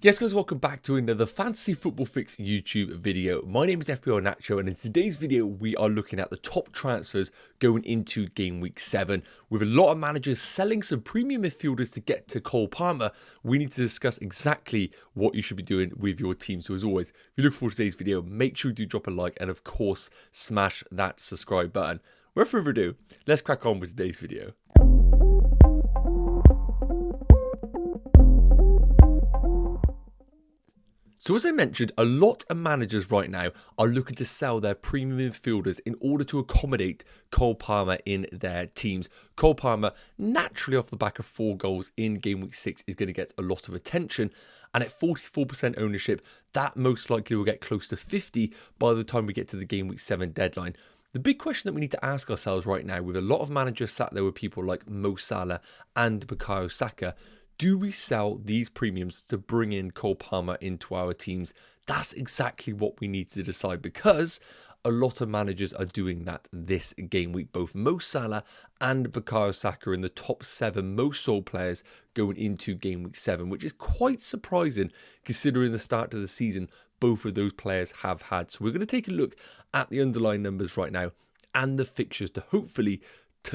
Yes guys, welcome back to another Fantasy Football Fix YouTube video. My name is FPL Nacho and in today's video we are looking at the top transfers going into game week 7. With a lot of managers selling some premium midfielders to get to Cole Palmer, we need to discuss exactly what you should be doing with your team. So as always, if you look forward to today's video, make sure you do drop a like and of course smash that subscribe button. Without further ado, let's crack on with today's video. So as I mentioned, a lot of managers right now are looking to sell their premium midfielders in order to accommodate Cole Palmer in their teams. Cole Palmer, naturally off the back of 4 goals in game week 6, is going to get a lot of attention. And at 44% ownership, that most likely will get close to 50 by the time we get to the game week 7 deadline. The big question that we need to ask ourselves right now, with a lot of managers sat there with people like Mo Salah and Salah Saka, do we sell these premiums to bring in Cole Palmer into our teams? That's exactly what we need to decide, because a lot of managers are doing that this game week. Both Mo Salah and Bukayo Saka are in the top 7 most sold players going into game week 7, which is quite surprising considering the start of the season both of those players have had. So we're going to take a look at the underlying numbers right now and the fixtures to hopefully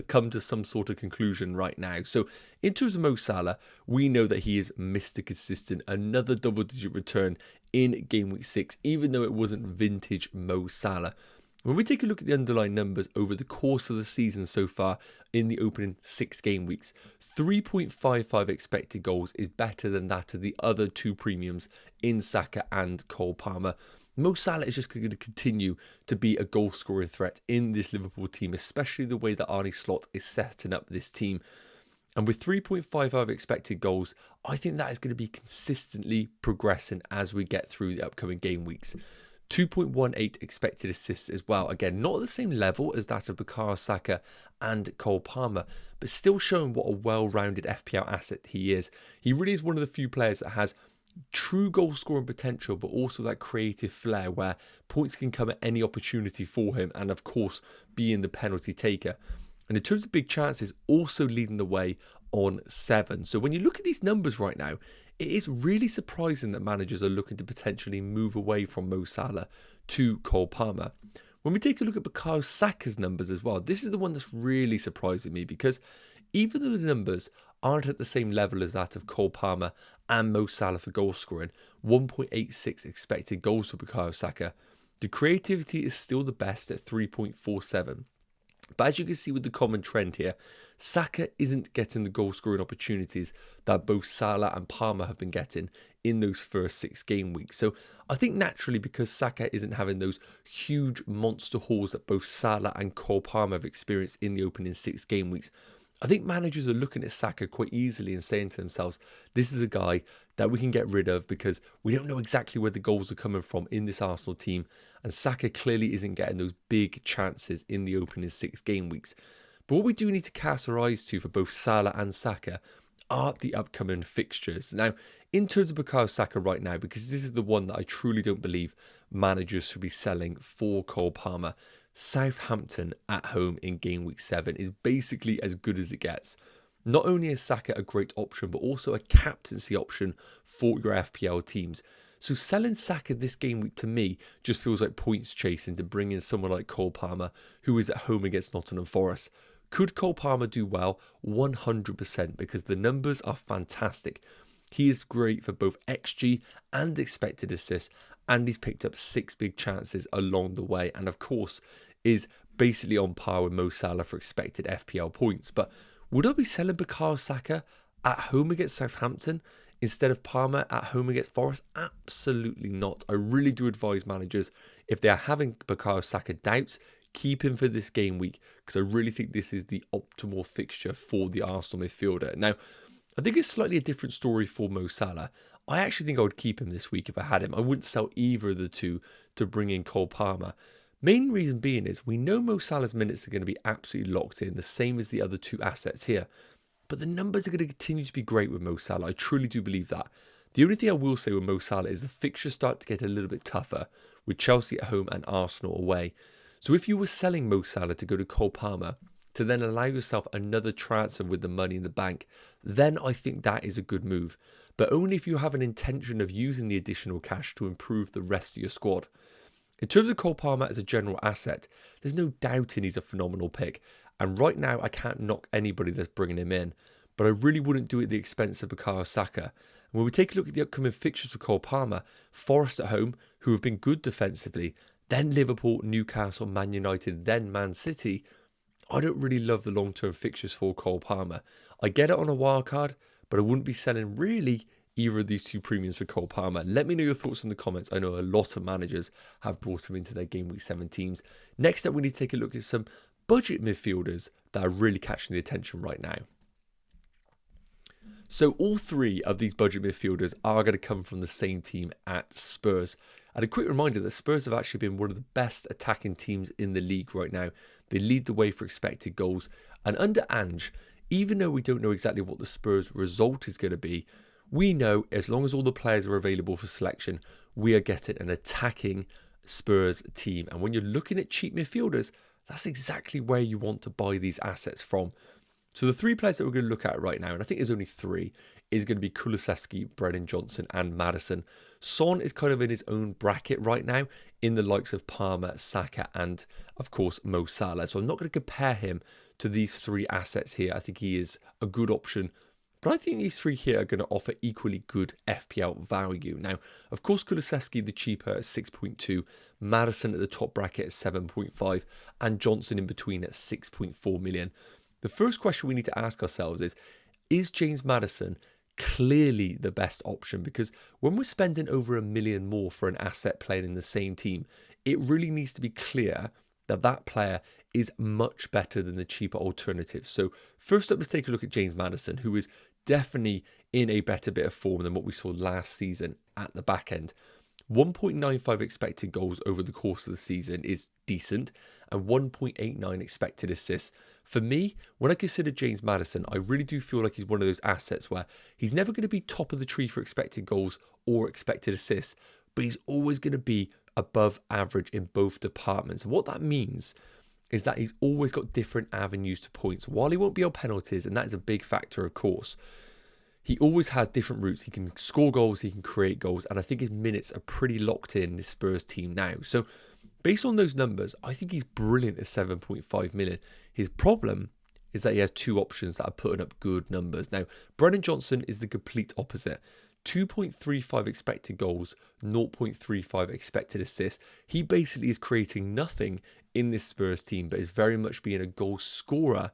come to some sort of conclusion right now. So in terms of Mo Salah, we know that he is Mr. Consistent, another double-digit return in game week 6, even though it wasn't vintage Mo Salah. When we take a look at the underlying numbers over the course of the season so far in the opening 6 game weeks, 3.55 expected goals is better than that of the other 2 premiums in Saka and Cole Palmer. Mo Salah is just going to continue to be a goal-scoring threat in this Liverpool team, especially the way that Arne Slot is setting up this team. And with 3.55 expected goals, I think that is going to be consistently progressing as we get through the upcoming game weeks. 2.18 expected assists as well. Again, not at the same level as that of Bukayo Saka and Cole Palmer, but still showing what a well-rounded FPL asset he is. He really is one of the few players that has true goal scoring potential, but also that creative flair where points can come at any opportunity for him, and of course being the penalty taker. And in terms of big chances, also leading the way on 7. So when you look at these numbers right now, it is really surprising that managers are looking to potentially move away from Mo Salah to Cole Palmer. When we take a look at Bukayo Saka's numbers as well, this is the one that's really surprising me, because even though the numbers aren't at the same level as that of Cole Palmer and Mo Salah for goal scoring, 1.86 expected goals for Bukayo Saka, the creativity is still the best at 3.47. But as you can see with the common trend here, Saka isn't getting the goal scoring opportunities that both Salah and Palmer have been getting in those first 6 game weeks. So I think naturally, because Saka isn't having those huge monster hauls that both Salah and Cole Palmer have experienced in the opening 6 game weeks, I think managers are looking at Saka quite easily and saying to themselves, this is a guy that we can get rid of because we don't know exactly where the goals are coming from in this Arsenal team. And Saka clearly isn't getting those big chances in the opening 6 game weeks. But what we do need to cast our eyes to for both Salah and Saka are the upcoming fixtures. Now, in terms of Bukayo Saka right now, because this is the one that I truly don't believe managers should be selling for Cole Palmer, Southampton at home in game week 7 is basically as good as it gets. Not only is Saka a great option, but also a captaincy option for your FPL teams. So selling Saka this game week to me just feels like points chasing to bring in someone like Cole Palmer, who is at home against Nottingham Forest. Could Cole Palmer do well? 100%, because the numbers are fantastic. He is great for both XG and expected assists, and he's picked up 6 big chances along the way, and of course is basically on par with Mo Salah for expected FPL points. But would I be selling Bukayo Saka at home against Southampton instead of Palmer at home against Forest? Absolutely not. I really do advise managers, if they are having Bukayo Saka doubts, keep him for this game week, because I really think this is the optimal fixture for the Arsenal midfielder. Now, I think it's slightly a different story for Mo Salah. I actually think I would keep him this week if I had him. I wouldn't sell either of the two to bring in Cole Palmer. Main reason being is we know Mo Salah's minutes are going to be absolutely locked in, the same as the other 2 assets here. But the numbers are going to continue to be great with Mo Salah. I truly do believe that. The only thing I will say with Mo Salah is the fixtures start to get a little bit tougher, with Chelsea at home and Arsenal away. So if you were selling Mo Salah to go to Cole Palmer, to then allow yourself another transfer with the money in the bank, then I think that is a good move. but only if you have an intention of using the additional cash to improve the rest of your squad. In terms of Cole Palmer as a general asset, there's no doubting he's a phenomenal pick, and right now I can't knock anybody that's bringing him in, but I really wouldn't do it at the expense of Bukayo Saka. And when we take a look at the upcoming fixtures for Cole Palmer, Forest at home, who have been good defensively, then Liverpool, Newcastle, Man United, then Man City, I don't really love the long-term fixtures for Cole Palmer. I get it on a wildcard, but I wouldn't be selling really either of these two premiums for Cole Palmer. Let me know your thoughts in the comments. I know a lot of managers have brought him into their Game Week 7 teams. Next up, we need to take a look at some budget midfielders that are really catching the attention right now. So all three of these budget midfielders are going to come from the same team at Spurs. And a quick reminder that Spurs have actually been one of the best attacking teams in the league right now. They lead the way for expected goals. And under Ange, even though we don't know exactly what the Spurs result is going to be, we know as long as all the players are available for selection, we are getting an attacking Spurs team. And when you're looking at cheap midfielders, that's exactly where you want to buy these assets from. So the three players that we're going to look at right now, and I think there's only three, is going to be Kulusevski, Brennan Johnson and Maddison. Son is kind of in his own bracket right now in the likes of Palmer, Saka and, of course, Mo Salah. So I'm not going to compare him to these three assets here. I think he is a good option. But I think these three here are going to offer equally good FPL value. Now, of course, Kulusevski the cheaper at 6.2, Maddison at the top bracket at 7.5, and Johnson in between at 6.4 million. The first question we need to ask ourselves is James Maddison clearly the best option? Because when we're spending over $1 million more for an asset playing in the same team, it really needs to be clear that that player is much better than the cheaper alternatives. So first up, let's take a look at James Maddison, who is definitely in a better bit of form than what we saw last season at the back end. 1.95 expected goals over the course of the season is decent, and 1.89 expected assists. For me, when I consider James Maddison, I really do feel like he's one of those assets where he's never going to be top of the tree for expected goals or expected assists, but he's always going to be above average in both departments. And what that means is that he's always got different avenues to points. While he won't be on penalties, and that is a big factor, of course, he always has different routes. He can score goals, he can create goals, and I think his minutes are pretty locked in this Spurs team now. So based on those numbers, I think he's brilliant at 7.5 million. His problem is that he has two options that are putting up good numbers. Now, Brennan Johnson is the complete opposite. 2.35 expected goals, 0.35 expected assists. He basically is creating nothing in this Spurs team, but is very much being a goal scorer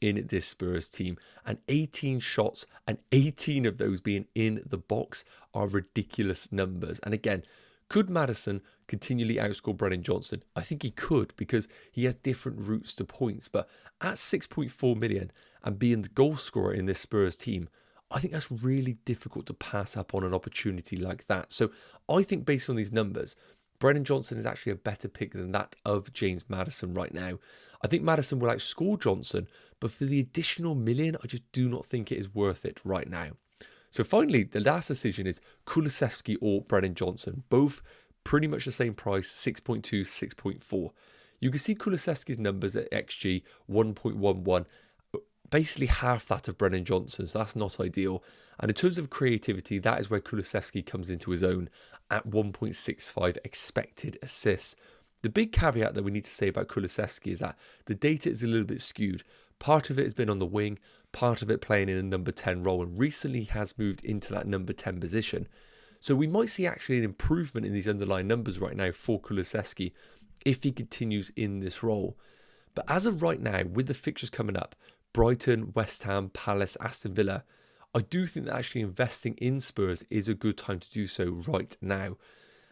in this Spurs team. And 18 shots and 18 of those being in the box are ridiculous numbers. And again, could Maddison continually outscore Brennan Johnson? I think he could, because he has different routes to points. But at 6.4 million and being the goal scorer in this Spurs team, I think that's really difficult to pass up on an opportunity like that. So I think based on these numbers, Brennan Johnson is actually a better pick than that of James Maddison right now. I think Maddison will outscore Johnson, but for the additional million, I just do not think it is worth it right now. So finally, the last decision is Kulusevski or Brennan Johnson. Both pretty much the same price, 6.2, 6.4. You can see Kulusevski's numbers at XG 1.11, basically half that of Brennan Johnson, so that's not ideal. And in terms of creativity, that is where Kulusevski comes into his own at 1.65 expected assists. The big caveat that we need to say about Kulusevski is that the data is a little bit skewed. Part of it has been on the wing, part of it playing in a number 10 role, and recently has moved into that number 10 position. So we might see actually an improvement in these underlying numbers right now for Kulusevski if he continues in this role. But as of right now, with the fixtures coming up, Brighton, West Ham, Palace, Aston Villa, I do think that actually investing in Spurs is a good time to do so right now.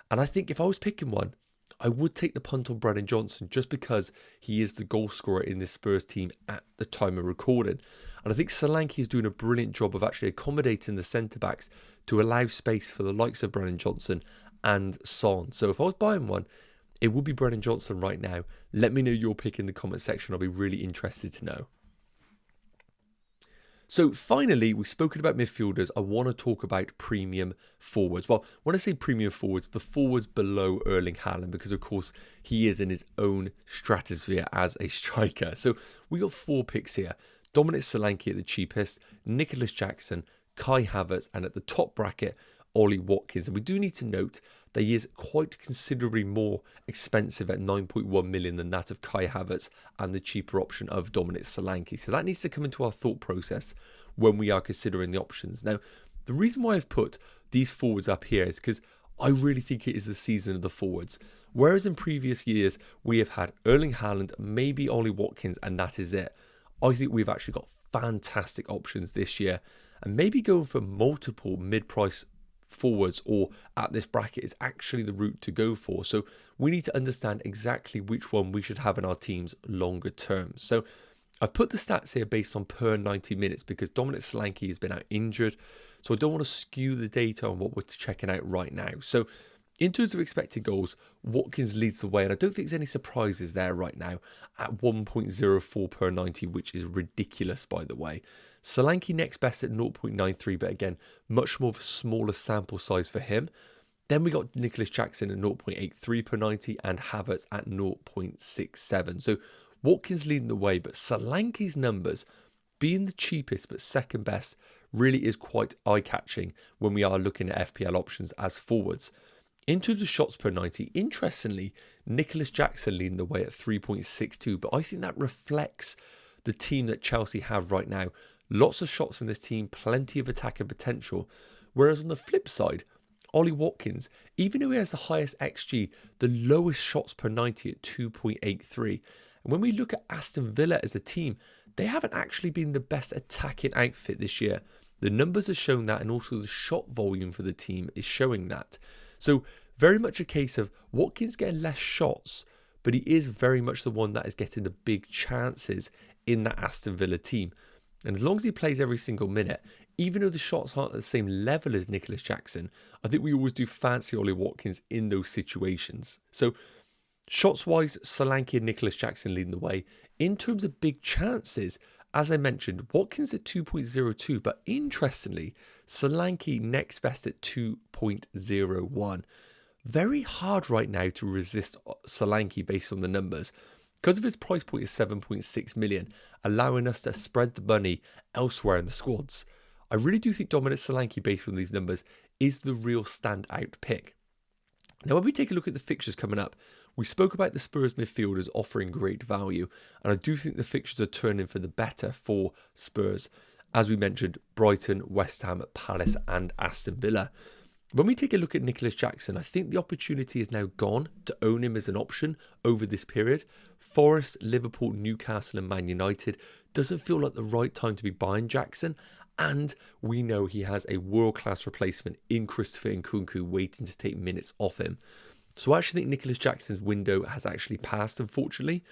And I think if I was picking one, I would take the punt on Brennan Johnson just because he is the goal scorer in this Spurs team at the time of recording. And I think Solanke is doing a brilliant job of actually accommodating the centre-backs to allow space for the likes of Brennan Johnson and Son. So if I was buying one, it would be Brennan Johnson right now. Let me know your pick in the comment section. I'll be really interested to know. So finally, we've spoken about midfielders. I want to talk about premium forwards. Well, when I say premium forwards, the forwards below Erling Haaland, because of course he is in his own stratosphere as a striker. So we got 4 picks here. Dominic Solanke at the cheapest, Nicholas Jackson, Kai Havertz, and at the top bracket, Ollie Watkins. And we do need to note that he is quite considerably more expensive at 9.1 million than that of Kai Havertz and the cheaper option of Dominic Solanke. So that needs to come into our thought process when we are considering the options. Now, the reason why I've put these forwards up here is because I really think it is the season of the forwards. Whereas in previous years, we have had Erling Haaland, maybe Ollie Watkins, and that is it. I think we've actually got fantastic options this year. And maybe going for multiple mid-price forwards or at this bracket is actually the route to go for. So we need to understand exactly which one we should have in our teams longer term. So I've put the stats here based on per 90 minutes because Dominic Solanke has been out injured. So I don't want to skew the data on what we're checking out right now. So in terms of expected goals, Watkins leads the way, and I don't think there's any surprises there right now at 1.04 per 90, which is ridiculous, by the way. Solanke next best at 0.93, but again, much more of a smaller sample size for him. Then we got Nicholas Jackson at 0.83 per 90 and Havertz at 0.67. So Watkins leading the way, but Solanke's numbers, being the cheapest but second best, really is quite eye-catching when we are looking at FPL options as forwards. In terms of shots per 90, interestingly, Nicholas Jackson leading the way at 3.62, but I think that reflects the team that Chelsea have right now. Lots of shots in this team, plenty of attacking potential. Whereas on the flip side, Ollie Watkins, even though he has the highest XG, the lowest shots per 90 at 2.83. And when we look at Aston Villa as a team, they haven't actually been the best attacking outfit this year. The numbers are showing that, and also the shot volume for the team is showing that. So very much a case of Watkins getting less shots, but he is very much the one that is getting the big chances in that Aston Villa team. And as long as he plays every single minute, even though the shots aren't at the same level as Nicholas Jackson, I think we always do fancy Ollie Watkins in those situations. So shots-wise, Solanke and Nicholas Jackson leading the way. In terms of big chances, as I mentioned, Watkins at 2.02, but interestingly, Solanke next best at 2.01. Very hard right now to resist Solanke based on the numbers, because of his price point is 7.6 million, allowing us to spread the money elsewhere in the squads. I really do think Dominic Solanke, based on these numbers, is the real standout pick. Now, when we take a look at the fixtures coming up, we spoke about the Spurs midfielders offering great value, and I do think the fixtures are turning for the better for Spurs. As we mentioned, Brighton, West Ham, Palace and Aston Villa. When we take a look at Nicholas Jackson, I think the opportunity is now gone to own him as an option over this period. Forest, Liverpool, Newcastle and Man United doesn't feel like the right time to be buying Jackson. And we know he has a world-class replacement in Christopher Nkunku waiting to take minutes off him. So I actually think Nicholas Jackson's window has actually passed, unfortunately.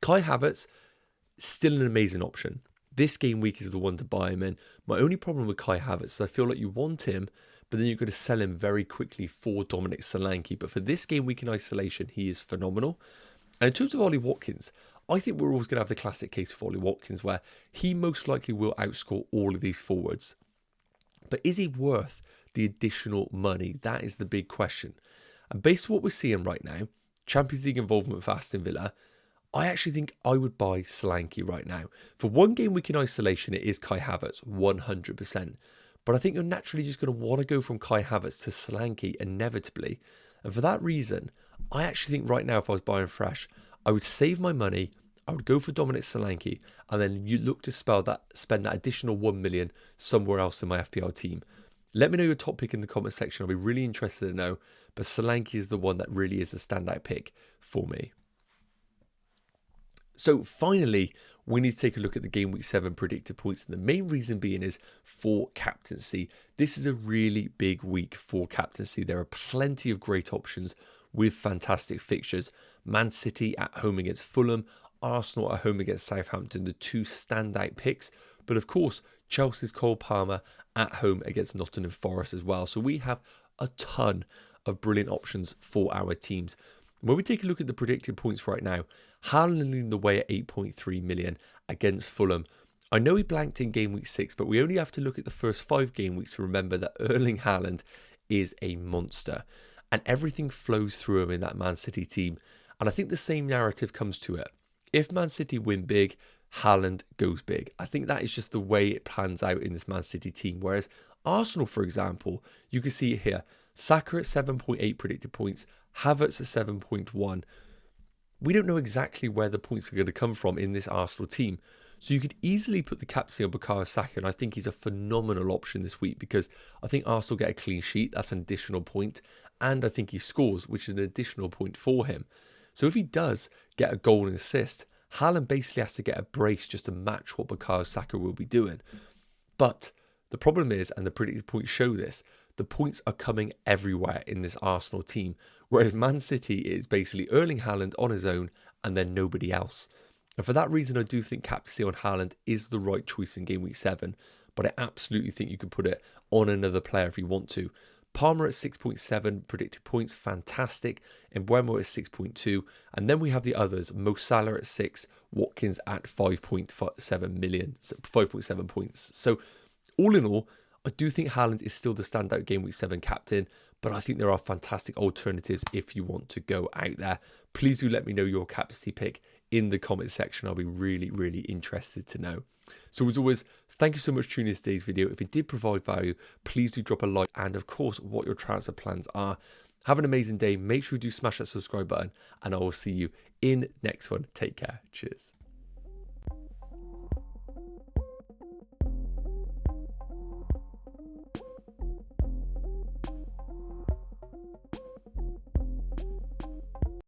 Kai Havertz, still an amazing option. This game week is the one to buy him in. My only problem with Kai Havertz is I feel like you want him, but then you're going to sell him very quickly for Dominic Solanke. But for this game week in isolation, he is phenomenal. And in terms of Ollie Watkins, I think we're always going to have the classic case for Ollie Watkins where he most likely will outscore all of these forwards. But is he worth the additional money? That is the big question. And based on what we're seeing right now, Champions League involvement for Aston Villa, I actually think I would buy Solanke right now. For one game week in isolation, it is Kai Havertz, 100%. But I think you're naturally just going to want to go from Kai Havertz to Solanke inevitably. And for that reason, I actually think right now, if I was buying fresh, I would save my money, I would go for Dominic Solanke, and then you look to spend that additional 1 million somewhere else in my FPL team. Let me know your top pick in the comment section. I'll be really interested to know. But Solanke is the one that really is the standout pick for me. So finally, we need to take a look at the Game Week 7 predicted points. And the main reason being is for captaincy. This is a really big week for captaincy. There are plenty of great options with fantastic fixtures. Man City at home against Fulham, Arsenal at home against Southampton, the two standout picks. But of course, Chelsea's Cole Palmer at home against Nottingham Forest as well. So we have a ton of brilliant options for our teams. When we take a look at the predicted points right now, Haaland leading the way at 8.3 million against Fulham. I know he blanked in game week 6, but we only have to look at the first 5 game weeks to remember that Erling Haaland is a monster. And everything flows through him in that Man City team. And I think the same narrative comes to it. If Man City win big, Haaland goes big. I think that is just the way it plans out in this Man City team. Whereas Arsenal, for example, you can see it here. Saka at 7.8 predicted points, Havertz at 7.1. We don't know exactly where the points are going to come from in this Arsenal team. So you could easily put the captaincy on Bukayo Saka, and I think he's a phenomenal option this week because I think Arsenal get a clean sheet. That's an additional point. And I think he scores, which is an additional point for him. So if he does get a goal and assist, Haaland basically has to get a brace just to match what Bukayo Saka will be doing. But the problem is, and the predicted points show this, the points are coming everywhere in this Arsenal team. Whereas Man City is basically Erling Haaland on his own and then nobody else. And for that reason, I do think captaincy on Haaland is the right choice in Game Week 7. But I absolutely think you could put it on another player if you want to. Palmer at 6.7 predicted points, fantastic. And Mbeumo at 6.2. And then we have the others, Mo Salah at 6, Watkins at 5.7 points. So all in all, I do think Haaland is still the standout Game Week 7 captain, but I think there are fantastic alternatives if you want to go out there. Please do let me know your captaincy pick in the comment section. I'll be really, really interested to know. So as always, thank you so much for tuning in to today's video. If it did provide value, please do drop a like and of course what your transfer plans are. Have an amazing day. Make sure you do smash that subscribe button and I will see you in next one. Take care. Cheers.